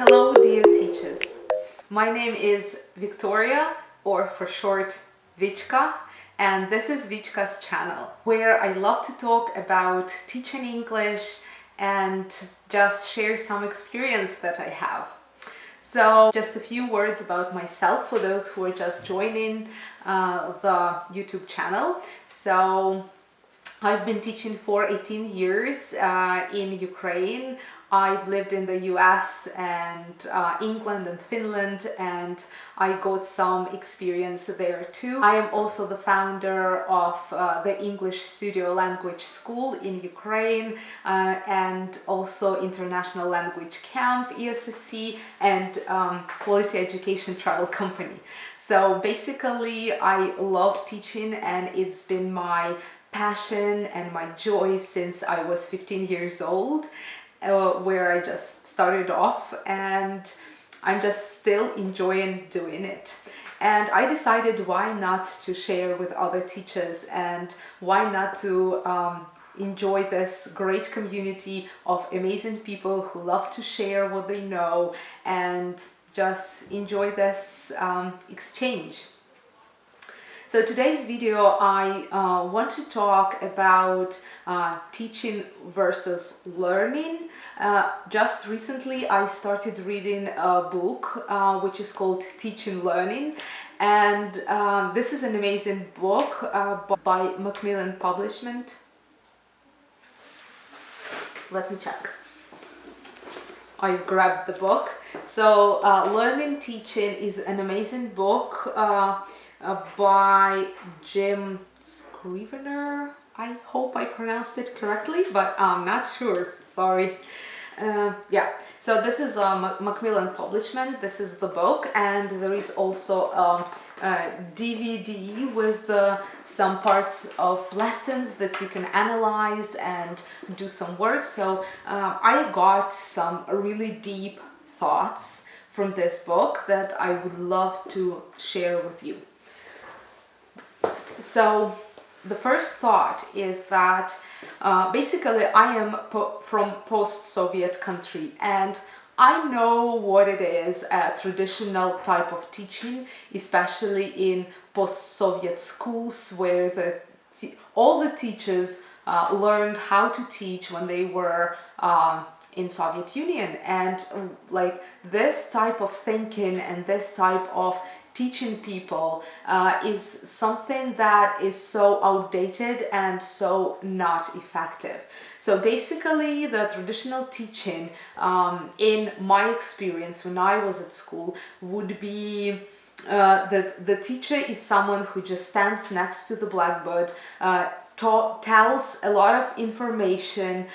Hello, dear teachers. My name is Victoria, or for short, Vichka, and this is Vichka's channel, where I love to talk about teaching English and just share some experience that I have. So, just a few words about myself for those who are just joining the YouTube channel. So, I've been teaching for 18 years in Ukraine. I've lived in the US and England and Finland, and I got some experience there too. I am also the founder of the English Studio Language School in Ukraine and also International Language Camp, ESSC, and Quality Education Travel Company. So basically, I love teaching, and it's been my passion and my joy since I was 15 years old, where I just started off, and I'm just still enjoying doing it. And I decided why not to share with other teachers, and why not to enjoy this great community of amazing people who love to share what they know and just enjoy this exchange. So today's video, I want to talk about teaching versus learning. Just recently I started reading a book which is called Teaching Learning, and this is an amazing book by Macmillan Publishment. Let me check. I grabbed the book. So Learning Teaching is an amazing book by Jim Scrivener. I hope I pronounced it correctly, but I'm not sure. Sorry. Yeah, so this is Macmillan Publishment. This is the book, and there is also a DVD with some parts of lessons that you can analyze and do some work. So I got some really deep thoughts from this book that I would love to share with you. So the first thought is that basically I am from post-Soviet country, and I know what it is, a traditional type of teaching, especially in post-Soviet schools where all the teachers learned how to teach when they were in Soviet Union, and like this type of thinking and this type of teaching people is something that is so outdated and so not effective. So basically the traditional teaching in my experience when I was at school would be that the teacher is someone who just stands next to the blackboard, tells a lot of information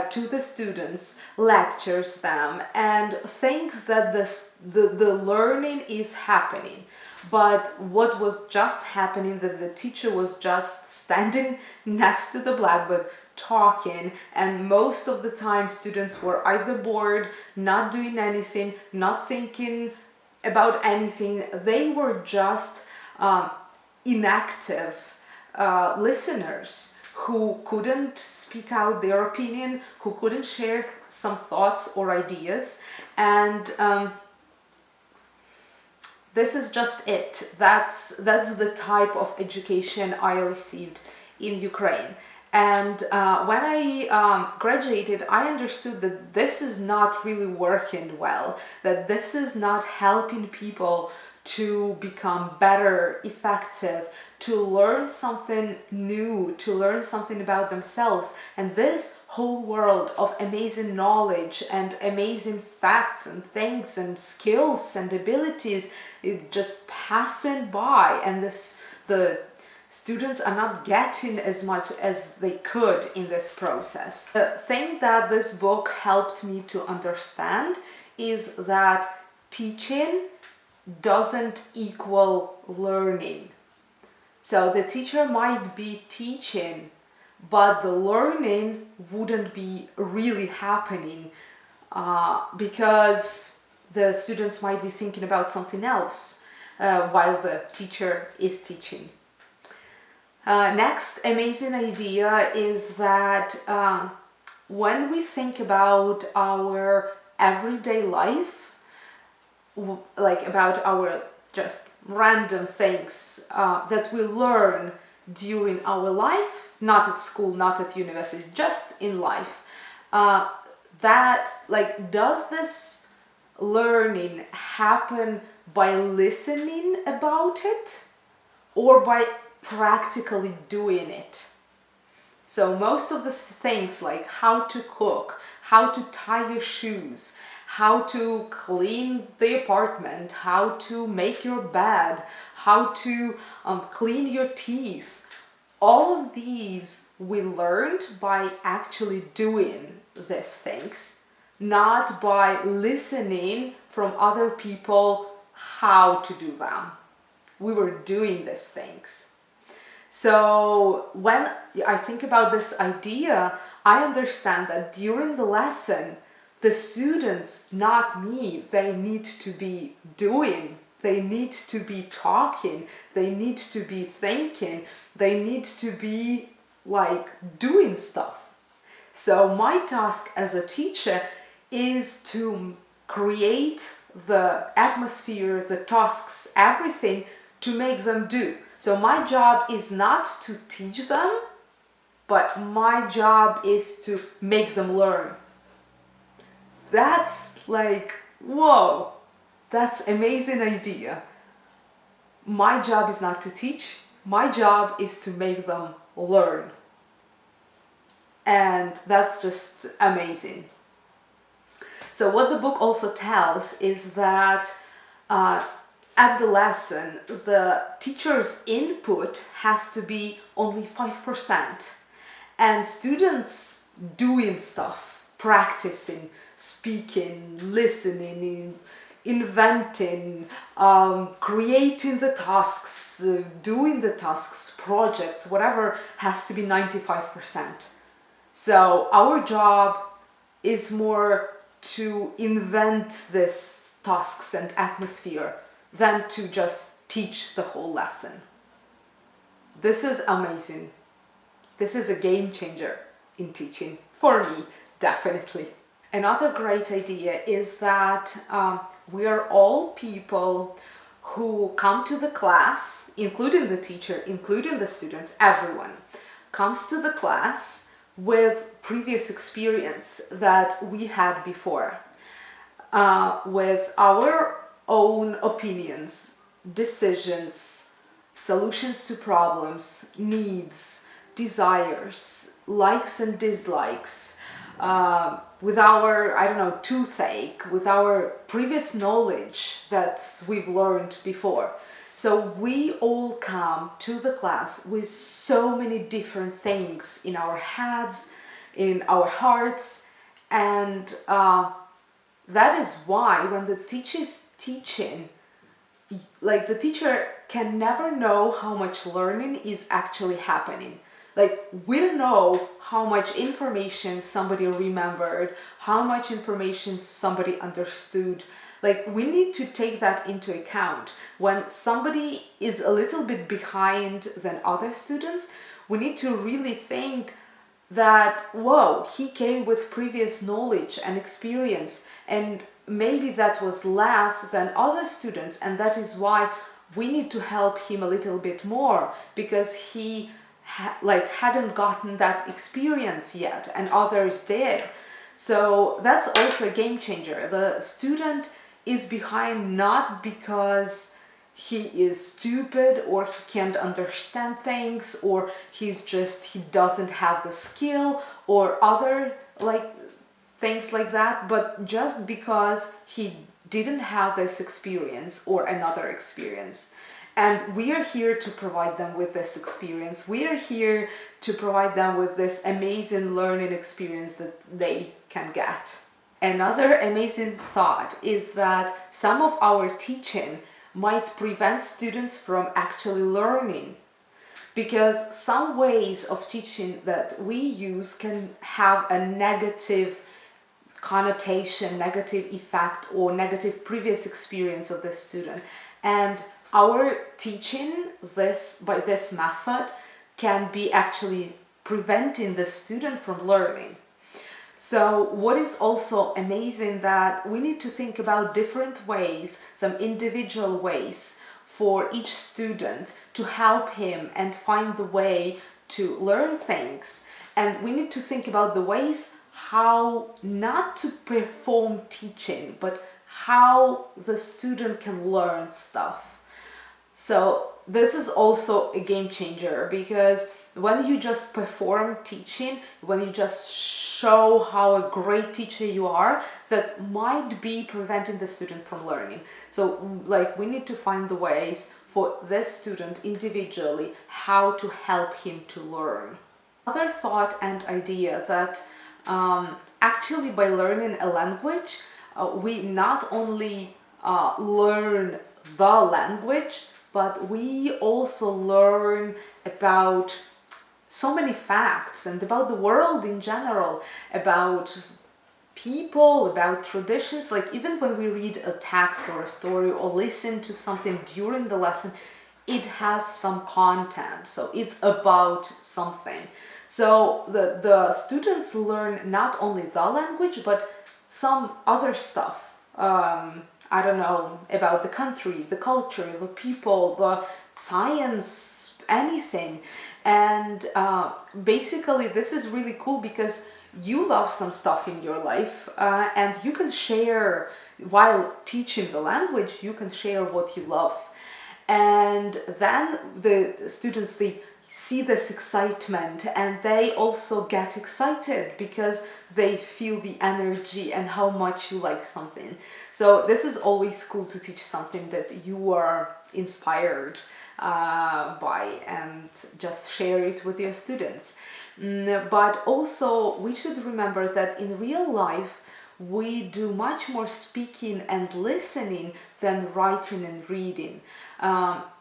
to the students, lectures them, and thinks that the learning is happening. But what was just happening, that the teacher was just standing next to the blackboard talking, and most of the time students were either bored, not doing anything, not thinking about anything. They were just inactive listeners who couldn't speak out their opinion, who couldn't share some thoughts or ideas, and this is just it. That's the type of education I received in Ukraine. And when I graduated, I understood that this is not really working well, that this is not helping people to become better, effective, to learn something new, to learn something about themselves. And this whole world of amazing knowledge and amazing facts and things and skills and abilities is just passing by, and the students are not getting as much as they could in this process. The thing that this book helped me to understand is that teaching doesn't equal learning. So the teacher might be teaching, but the learning wouldn't be really happening because the students might be thinking about something else while the teacher is teaching. Next amazing idea is that when we think about our everyday life, like about our just random things that we learn during our life, not at school, not at university, just in life. That like, does this learning happen by listening about it or by practically doing it? So most of the things like how to cook, how to tie your shoes, how to clean the apartment, how to make your bed, how to clean your teeth, all of these we learned by actually doing these things, not by listening from other people how to do them. We were doing these things. So when I think about this idea, I understand that during the lesson, the students, not me, they need to be doing, they need to be talking, they need to be thinking, they need to be like doing stuff. So my task as a teacher is to create the atmosphere, the tasks, everything to make them do. So my job is not to teach them, but my job is to make them learn. That's like, whoa, that's amazing idea. My job is not to teach, my job is to make them learn. And that's just amazing. So what the book also tells is that at the lesson, the teacher's input has to be only 5%. And students doing stuff, practicing, speaking, listening, inventing, creating the tasks, doing the tasks, projects, whatever, has to be 95%. So our job is more to invent these tasks and atmosphere than to just teach the whole lesson. This is amazing. This is a game changer in teaching, for me, definitely. Another great idea is that we are all people who come to the class, including the teacher, including the students, everyone comes to the class with previous experience that we had before, with our own opinions, decisions, solutions to problems, needs, desires, likes and dislikes, with our, I don't know, toothache, with our previous knowledge that we've learned before. So we all come to the class with so many different things in our heads, in our hearts, and that is why when the teacher is teaching, like the teacher can never know how much learning is actually happening. Like, we don't know how much information somebody remembered, how much information somebody understood. Like, we need to take that into account. When somebody is a little bit behind than other students, we need to really think that, whoa, he came with previous knowledge and experience, and maybe that was less than other students, and that is why we need to help him a little bit more, because he hadn't gotten that experience yet and others did. So that's also a game changer. The student is behind not because he is stupid or he can't understand things or he doesn't have the skill or other things like that, but just because he didn't have this experience or another experience. And we are here to provide them with this experience. We are here to provide them with this amazing learning experience that they can get. Another amazing thought is that some of our teaching might prevent students from actually learning, because some ways of teaching that we use can have a negative connotation, negative effect, or negative previous experience of the student. And our teaching by this method can be actually preventing the student from learning. So what is also amazing that we need to think about different ways, some individual ways for each student to help him and find the way to learn things. And we need to think about the ways how not to perform teaching, but how the student can learn stuff. So this is also a game changer, because when you just perform teaching, when you just show how a great teacher you are, that might be preventing the student from learning. So like we need to find the ways for this student individually how to help him to learn. Other thought and idea that actually by learning a language, we not only learn the language, but we also learn about so many facts and about the world in general, about people, about traditions. Like even when we read a text or a story or listen to something during the lesson, it has some content, so it's about something. So the students learn not only the language, but some other stuff. I don't know, about the country, the culture, the people, the science, anything. And basically this is really cool because you love some stuff in your life, and you can share, while teaching the language, you can share what you love. And then the students, they see this excitement and they also get excited because they feel the energy and how much you like something. So this is always cool to teach something that you are inspired by, and just share it with your students. But also we should remember that in real life we do much more speaking and listening than writing and reading.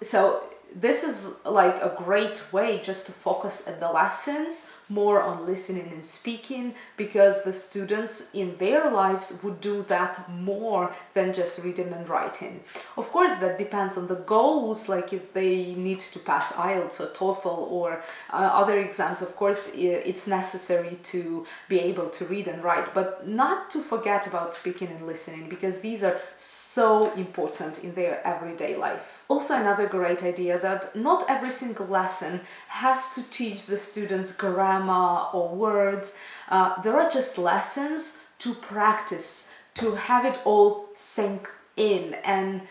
So this is like a great way just to focus at the lessons more on listening and speaking, because the students in their lives would do that more than just reading and writing. Of course, that depends on the goals, like if they need to pass IELTS or TOEFL or other exams, of course it's necessary to be able to read and write, but not to forget about speaking and listening, because these are so important in their everyday life. Also, another great idea that not every single lesson has to teach the students grammar or words. There are just lessons to practice, to have it all sink in. And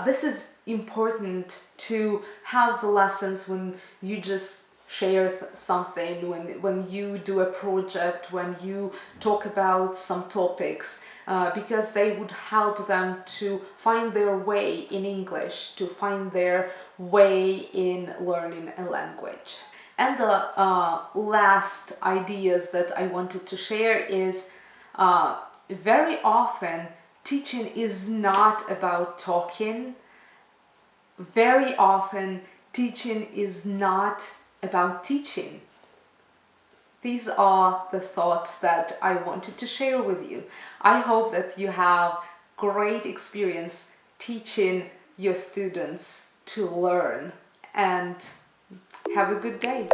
this is important to have the lessons when you just share something, when you do a project, when you talk about some topics, because they would help them to find their way in English, to find their way in learning a language. And the last ideas that I wanted to share is very often teaching is not about talking. Very often teaching is not about teaching. These are the thoughts that I wanted to share with you. I hope that you have great experience teaching your students to learn, and have a good day.